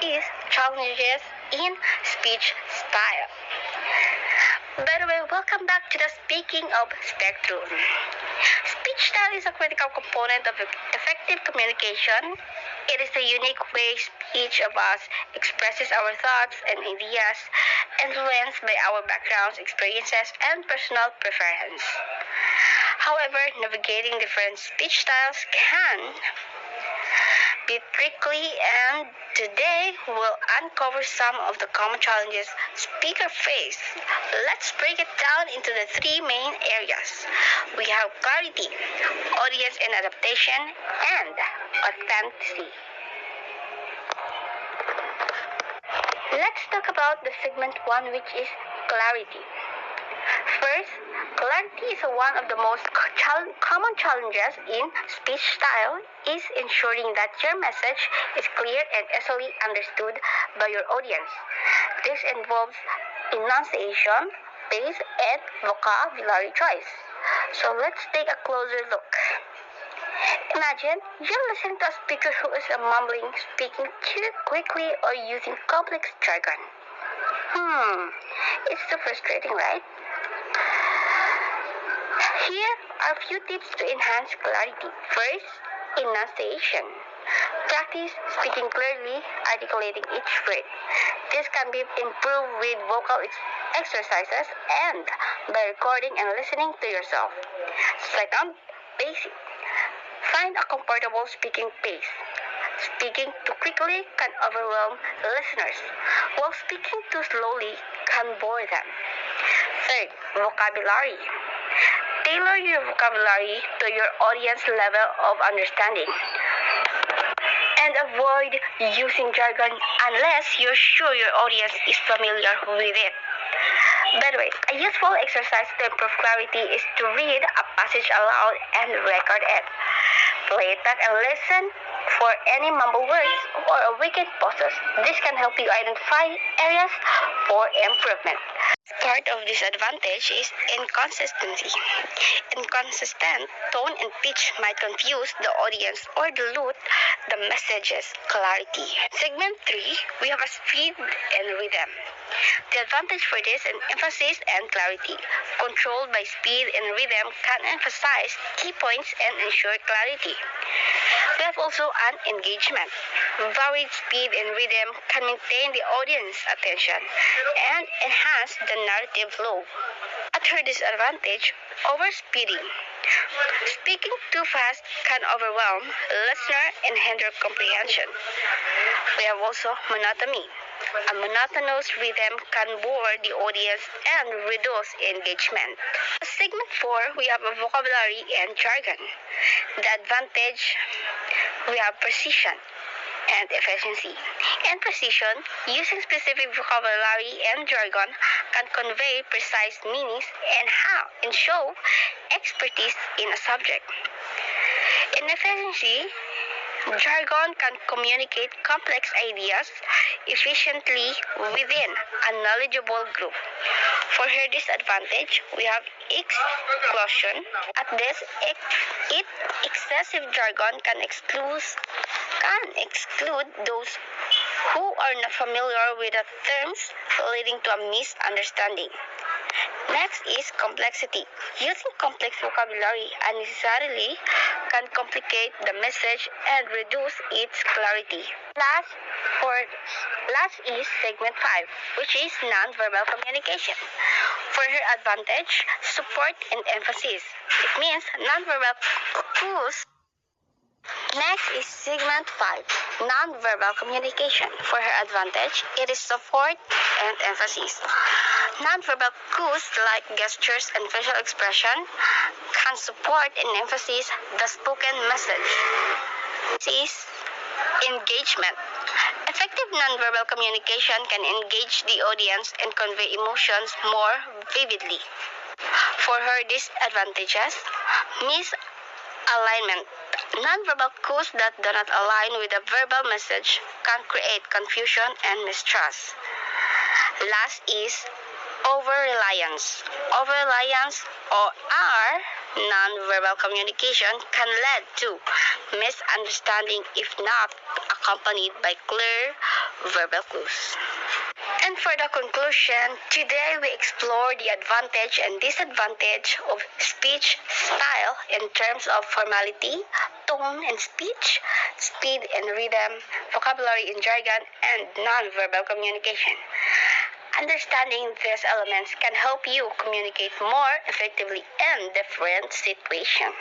is challenges in speech style. By the way, welcome back to the Speaking of Spectrum. Speech style is a critical component of effective communication. It is the unique way each of us expresses our thoughts and ideas, influenced by our backgrounds, experiences, and personal preference. However, navigating different speech styles can be tricky, and today we'll uncover some of the common challenges speakers face. Let's break it down into the three main areas. We have clarity, audience and adaptation, and authenticity. Let's talk about the segment 1, which is clarity. First, clarity is one of the most common challenges in speech style is ensuring that your message is clear and easily understood by your audience. This involves enunciation, pace, and vocabulary choice. So let's take a closer look. Imagine you're listening to a speaker who is mumbling, speaking too quickly, or using complex jargon. It's too frustrating, right? Here are a few tips to enhance clarity. First, enunciation. Practice speaking clearly, articulating each word. This can be improved with vocal exercises and by recording and listening to yourself. Second, pacing. Find a comfortable speaking pace. Speaking too quickly can overwhelm listeners, while speaking too slowly can bore them. Third, vocabulary. Tailor your vocabulary to your audience level of understanding. And avoid using jargon unless you're sure your audience is familiar with it. By the way, a useful exercise to improve clarity is to read a passage aloud and record it. Play it back and listen for any mumble words or weakened pauses. This can help you identify areas for improvement. Part of this advantage is inconsistency. Inconsistent tone and pitch might confuse the audience or dilute the message's clarity. Segment 3, we have a speed and rhythm. The advantage for this is emphasis and clarity. Controlled by speed and rhythm can emphasize key points and ensure clarity. We have also an engagement. Varied speed and rhythm can maintain the audience attention and enhance the narrative flow. A third disadvantage, overspeeding. Speaking too fast can overwhelm listener and hinder comprehension. We have also monotony. A monotonous rhythm can bore the audience and reduce engagement. Segment 4, we have a vocabulary and jargon. The advantage, we have precision and efficiency. In precision, using specific vocabulary and jargon can convey precise meanings and show expertise in a subject. In efficiency, jargon can communicate complex ideas efficiently within a knowledgeable group. For her disadvantage, we have exclusion. At this, excessive jargon can exclude those who are not familiar with the terms, leading to a misunderstanding. Next is complexity. Using complex vocabulary unnecessarily can complicate the message and reduce its clarity. Last is segment 5, which is nonverbal communication. For her advantage, support and emphasis. It means nonverbal cues. Next is segment 5, nonverbal communication. For her advantage, it is support and emphasis. Nonverbal cues like gestures and facial expression can support and emphasize the spoken message. This is engagement. Effective nonverbal communication can engage the audience and convey emotions more vividly. For her disadvantages, misalignment. Nonverbal cues that do not align with the verbal message can create confusion and mistrust. Last is over-reliance. Over-reliance or Nonverbal communication can lead to misunderstanding if not accompanied by clear verbal clues. And for the conclusion, today we explore the advantage and disadvantage of speech style in terms of formality, tone and speech, speed and rhythm, vocabulary and jargon, and nonverbal communication. Understanding these elements can help you communicate more effectively in different situations.